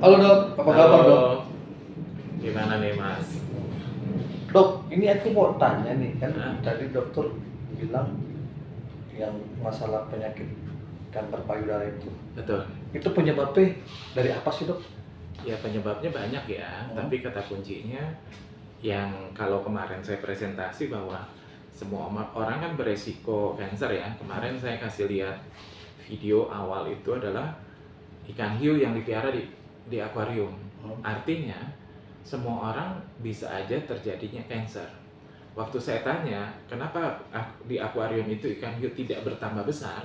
Halo dok, apa kabar dok? Halo, gimana nih Mas? Dok, ini aku mau tanya nih, kan Hah? tadi dokter bilang yang masalah penyakit kanker payudara Betul. itu penyebabnya dari apa sih dok? Ya penyebabnya banyak ya, Hmm. tapi kata kuncinya yang kalau kemarin saya presentasi bahwa semua orang kan beresiko cancer ya. Kemarin saya kasih lihat video awal itu adalah ikan hiu yang dipelihara di akuarium. Artinya semua orang bisa aja terjadinya cancer. Waktu saya tanya, kenapa di akuarium itu ikan hiu tidak bertambah besar?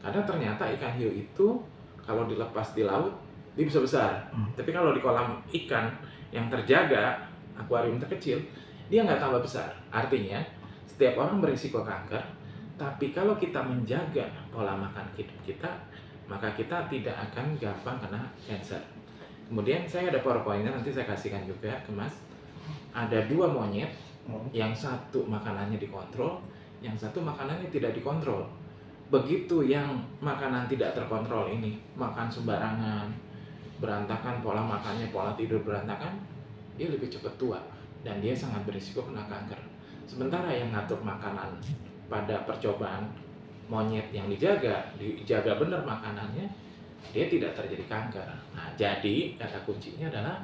Karena ternyata ikan hiu itu kalau dilepas di laut, dia bisa besar. Tapi kalau di kolam ikan yang terjaga, akuarium terkecil, dia nggak tambah besar. Artinya, setiap orang berisiko kanker, tapi kalau kita menjaga pola makan hidup kita, maka kita tidak akan gampang kena cancer. Kemudian saya ada PowerPoint-nya, nanti saya kasihkan juga ke Mas. Ada 2 monyet, yang satu makanannya dikontrol, yang satu makanannya tidak dikontrol. Begitu yang makanan tidak terkontrol ini, makan sembarangan, berantakan pola makannya, pola tidur berantakan, dia lebih cepat tua dan dia sangat berisiko kena kanker. Sementara yang ngatur makanan pada percobaan monyet yang dijaga benar makanannya, dia tidak terjadi kanker. Nah, jadi kata kuncinya adalah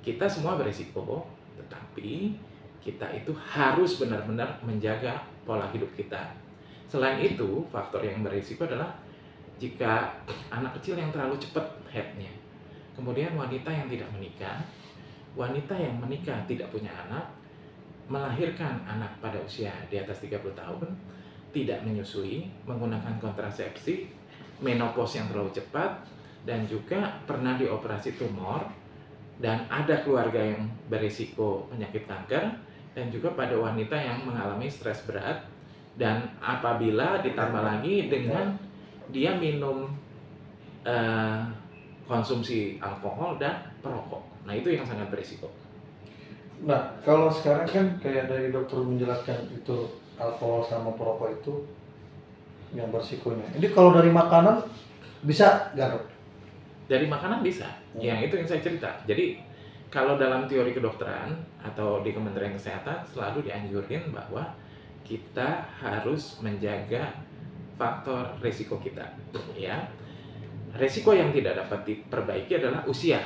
kita semua berisiko, tetapi kita itu harus benar-benar menjaga pola hidup kita. Selain itu, faktor yang berisiko adalah jika anak kecil yang terlalu cepat headnya, kemudian wanita yang tidak menikah, wanita yang menikah tidak punya anak, melahirkan anak pada usia di atas 30 tahun, tidak menyusui, menggunakan kontrasepsi, menopause yang terlalu cepat, dan juga pernah dioperasi tumor, dan ada keluarga yang berisiko penyakit kanker, dan juga pada wanita yang mengalami stres berat, dan apabila ditambah lagi dengan dia minum konsumsi alkohol dan perokok. Nah, itu yang sangat berisiko. Nah, kalau sekarang kan kayak dari dokter menjelaskan itu alkohol sama perokok itu yang bersikonya. Ini kalau dari makanan bisa nggak dok? Dari makanan bisa, yang itu yang saya cerita. Jadi kalau dalam teori kedokteran atau di Kementerian Kesehatan selalu dianjurin bahwa kita harus menjaga faktor risiko kita, ya. Risiko yang tidak dapat diperbaiki adalah usia.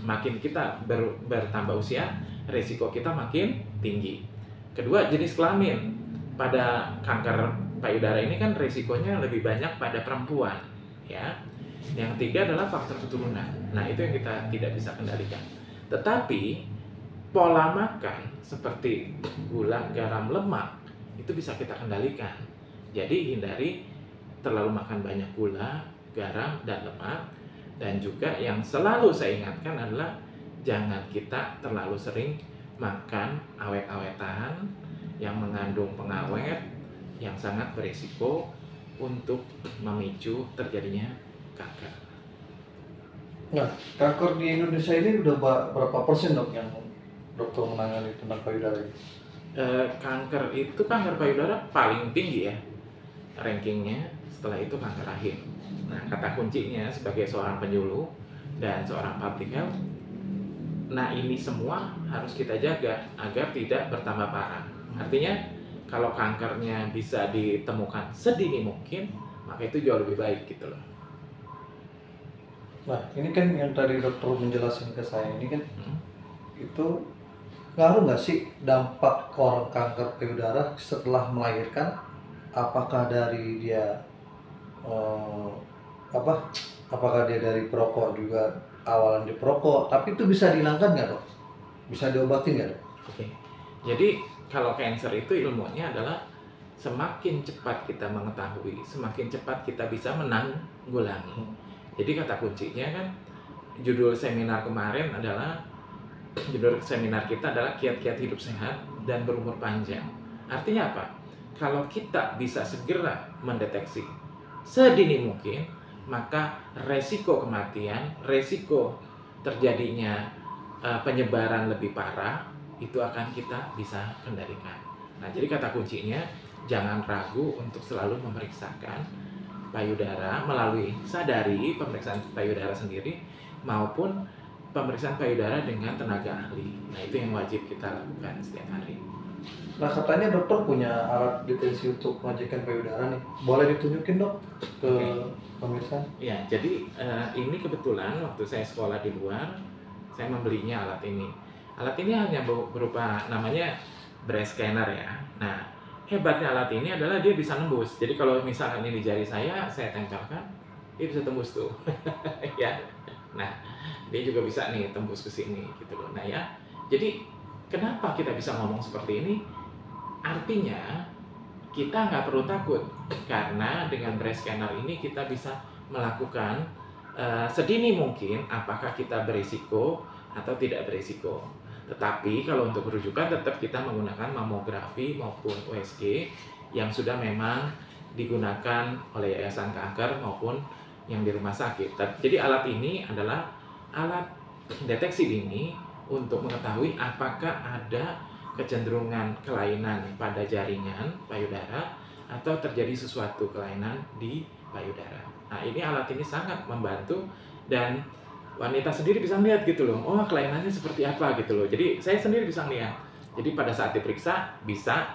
Makin kita bertambah usia, risiko kita makin tinggi. Kedua, jenis kelamin. Pada kanker payudara ini kan risikonya lebih banyak pada perempuan, ya. Yang ketiga adalah faktor keturunan. Nah, itu yang kita tidak bisa kendalikan. Tetapi pola makan seperti gula, garam, lemak itu bisa kita kendalikan. Jadi hindari terlalu makan banyak gula, garam, dan lemak. Dan juga yang selalu saya ingatkan adalah jangan kita terlalu sering makan awet-awetan yang mengandung pengawet yang sangat berisiko untuk memicu terjadinya kanker. Nah, kanker di Indonesia ini udah berapa persen dok yang dokter menangani tentang payudara ini? Kanker payudara paling tinggi ya rankingnya, setelah itu kanker rahim. Nah, kata kuncinya sebagai seorang penyuluh dan seorang public health, nah ini semua harus kita jaga agar tidak bertambah parah. Artinya kalau kankernya bisa ditemukan sedini mungkin, maka itu jauh lebih baik gitu loh. Nah, ini kan yang tadi dokter menjelaskan ke saya ini kan itu ngaruh nggak sih dampak orang kanker payudara setelah melahirkan? Apakah dari dia apakah dia dari perokok juga awalan di perokok, tapi itu bisa dihilangkan nggak dok? Bisa diobatin nggak dok? Oke, jadi kalau cancer itu ilmunya adalah semakin cepat kita mengetahui, semakin cepat kita bisa menanggulangi. Jadi kata kuncinya kan, judul seminar kita adalah kiat-kiat hidup sehat dan berumur panjang. Artinya apa? Kalau kita bisa segera mendeteksi sedini mungkin, maka resiko kematian, resiko terjadinya penyebaran lebih parah itu akan kita bisa kendalikan. Nah, jadi kata kuncinya jangan ragu untuk selalu memeriksakan payudara melalui sadari pemeriksaan payudara sendiri maupun pemeriksaan payudara dengan tenaga ahli. Nah, itu yang wajib kita lakukan setiap hari. Nah, katanya dokter punya alat deteksi untuk pengecekan payudara nih. Boleh ditunjukin dok ke pemirsa? Ya, jadi ini kebetulan waktu saya sekolah di luar, saya membelinya alat ini. Alat ini hanya berupa namanya breast scanner ya. Nah, hebatnya alat ini adalah dia bisa nembus. Jadi kalau misalkan ini di jari saya tempelkan, dia bisa tembus tuh. Ya. Nah, dia juga bisa nih tembus ke sini gitu loh. Nah ya, jadi kenapa kita bisa ngomong seperti ini? Artinya kita nggak perlu takut karena dengan breast scanner ini kita bisa melakukan sedini mungkin apakah kita berisiko atau tidak berisiko. Tetapi kalau untuk rujukan tetap kita menggunakan mamografi maupun USG yang sudah memang digunakan oleh Yayasan Kanker maupun yang di rumah sakit. Jadi alat ini adalah alat deteksi dini untuk mengetahui apakah ada kecenderungan kelainan pada jaringan payudara atau terjadi sesuatu kelainan di payudara. Nah, ini alat ini sangat membantu dan wanita sendiri bisa melihat gitu loh. Oh, kelainannya seperti apa gitu loh. Jadi saya sendiri bisa melihat. Jadi pada saat diperiksa bisa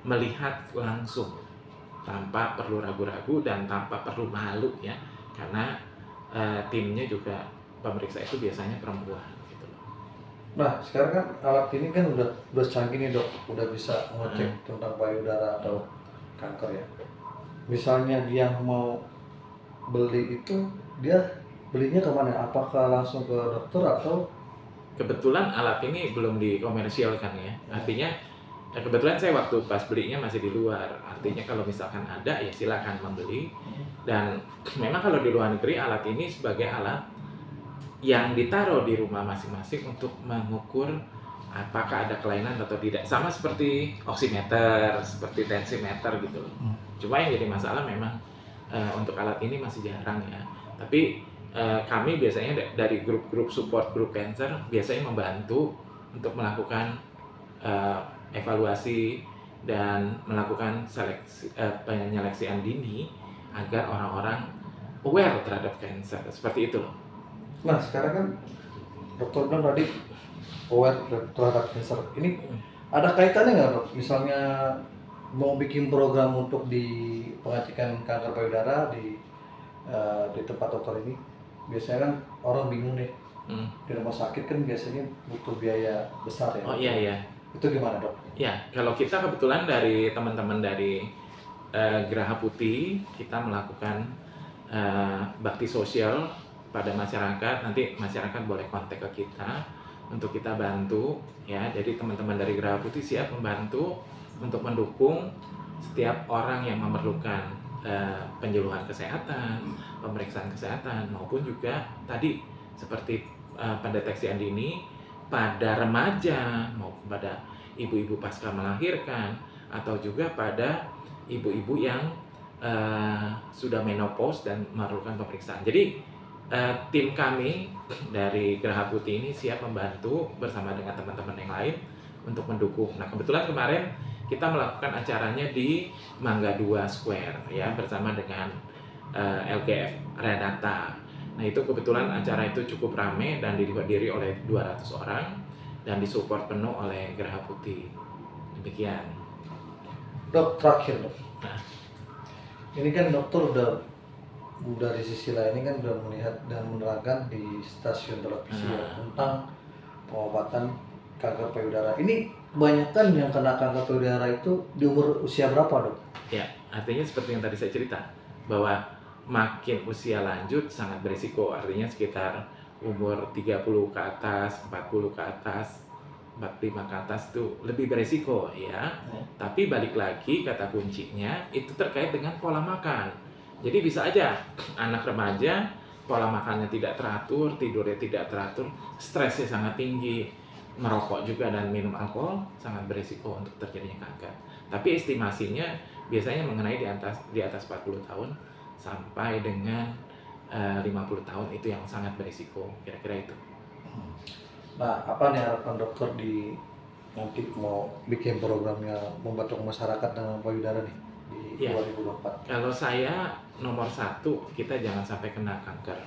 melihat langsung tanpa perlu ragu-ragu dan tanpa perlu malu ya. Karena timnya juga pemeriksa itu biasanya perempuan gitu loh. Nah, sekarang kan alat ini kan udah canggih nih dok, udah bisa ngecek tentang payudara atau kanker ya. Misalnya dia mau beli itu, dia belinya kemana? Apakah langsung ke dokter atau? Kebetulan alat ini belum dikomersialkan ya. Artinya kebetulan saya waktu pas belinya masih di luar. Artinya kalau misalkan ada ya silakan membeli. Dan memang kalau di luar negeri alat ini sebagai alat yang ditaruh di rumah masing-masing untuk mengukur apakah ada kelainan atau tidak. Sama seperti oximeter, seperti tensimeter gitu. Cuma yang jadi masalah memang untuk alat ini masih jarang ya. Tapi kami biasanya dari grup-grup support grup cancer biasanya membantu untuk melakukan evaluasi dan melakukan penyeleksian dini agar orang-orang aware terhadap cancer, seperti itu loh. Nah, sekarang kan dokter bilang tadi aware terhadap cancer. Ini ada kaitannya nggak dok? Misalnya mau bikin program untuk di pengecekan kanker payudara di tempat dokter ini, biasanya kan orang bingung nih. Di rumah sakit kan biasanya butuh biaya besar ya. Oh iya iya. Itu gimana dok? Ya, kalau kita kebetulan dari teman-teman dari Geraha Putih, kita melakukan bakti sosial pada masyarakat. Nanti masyarakat boleh kontak ke kita untuk kita bantu ya. Jadi teman-teman dari Geraha Putih siap membantu untuk mendukung setiap orang yang memerlukan penyuluhan kesehatan, pemeriksaan kesehatan, maupun juga tadi seperti pendeteksian dini pada remaja maupun pada ibu-ibu pasca melahirkan atau juga pada ibu-ibu yang sudah menopause dan memerlukan pemeriksaan. Jadi tim kami dari Geraha Putih ini siap membantu bersama dengan teman-teman yang lain untuk mendukung. Nah, kebetulan kemarin kita melakukan acaranya di Mangga 2 Square ya bersama dengan LGF Renata. Nah, itu kebetulan acara itu cukup ramai dan dihadiri oleh 200 orang dan disupport penuh oleh Geraha Putih. Demikian. Dok, terakhir dok. Nah, ini kan dokter udah di sisi lain ini kan udah melihat dan menerangkan di stasiun televisi ya, tentang pengobatan kanker payudara. Ini kebanyakan yang kena kanker payudara itu di umur usia berapa dok? Ya, artinya seperti yang tadi saya cerita bahwa makin usia lanjut sangat berisiko. Artinya sekitar umur 30 ke atas, 40 ke atas, 45 ke atas itu lebih beresiko ya. Tapi balik lagi kata kuncinya itu terkait dengan pola makan. Jadi bisa aja anak remaja pola makannya tidak teratur, tidurnya tidak teratur, stresnya sangat tinggi, merokok juga dan minum alkohol sangat beresiko untuk terjadinya kanker. Tapi estimasinya biasanya mengenai di atas 40 tahun sampai dengan 50 tahun itu yang sangat berisiko, kira-kira itu. Nah, apa nih harapan dokter di nanti mau bikin programnya membantu masyarakat dengan payudara nih di 2024? Kalau saya nomor satu, kita jangan sampai kena kanker.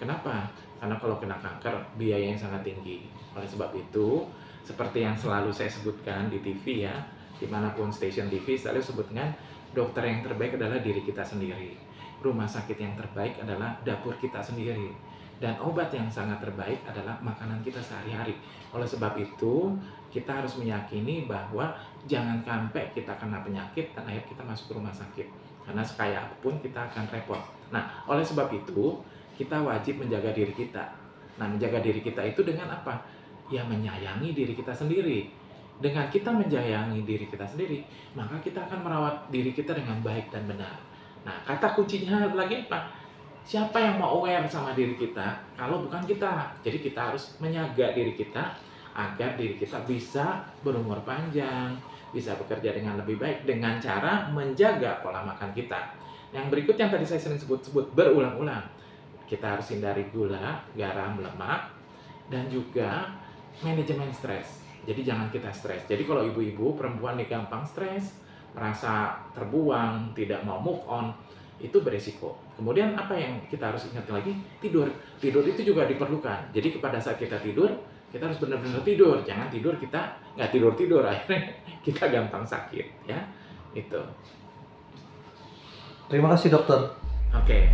Kenapa? Karena kalau kena kanker biaya yang sangat tinggi. Oleh sebab itu, seperti yang selalu saya sebutkan di TV ya, dimanapun stasiun TV selalu sebutkan, dokter yang terbaik adalah diri kita sendiri. Rumah sakit yang terbaik adalah dapur kita sendiri. Dan obat yang sangat terbaik adalah makanan kita sehari-hari. Oleh sebab itu, kita harus meyakini bahwa jangan sampai kita kena penyakit dan akhirnya kita masuk ke rumah sakit. Karena sekaya apapun kita akan repot. Nah, oleh sebab itu, kita wajib menjaga diri kita. Nah, menjaga diri kita itu dengan apa? Ya, menyayangi diri kita sendiri. Dengan kita menyayangi diri kita sendiri, maka kita akan merawat diri kita dengan baik dan benar. Nah, kata kuncinya lagi apa? Siapa yang mau aware sama diri kita kalau bukan kita? Jadi kita harus menjaga diri kita agar diri kita bisa berumur panjang, bisa bekerja dengan lebih baik dengan cara menjaga pola makan kita. Yang berikut yang tadi saya sering sebut-sebut berulang-ulang. Kita harus hindari gula, garam, lemak, dan juga manajemen stres. Jadi jangan kita stres. Jadi kalau ibu-ibu, perempuan nih gampang stres, merasa terbuang, tidak mau move on, itu beresiko. Kemudian apa yang kita harus ingat lagi? Tidur. Tidur itu juga diperlukan. Jadi pada saat kita tidur, kita harus benar-benar tidur. Jangan tidur kita nggak tidur-tidur, akhirnya kita gampang sakit. Ya, itu. Terima kasih dokter. Oke.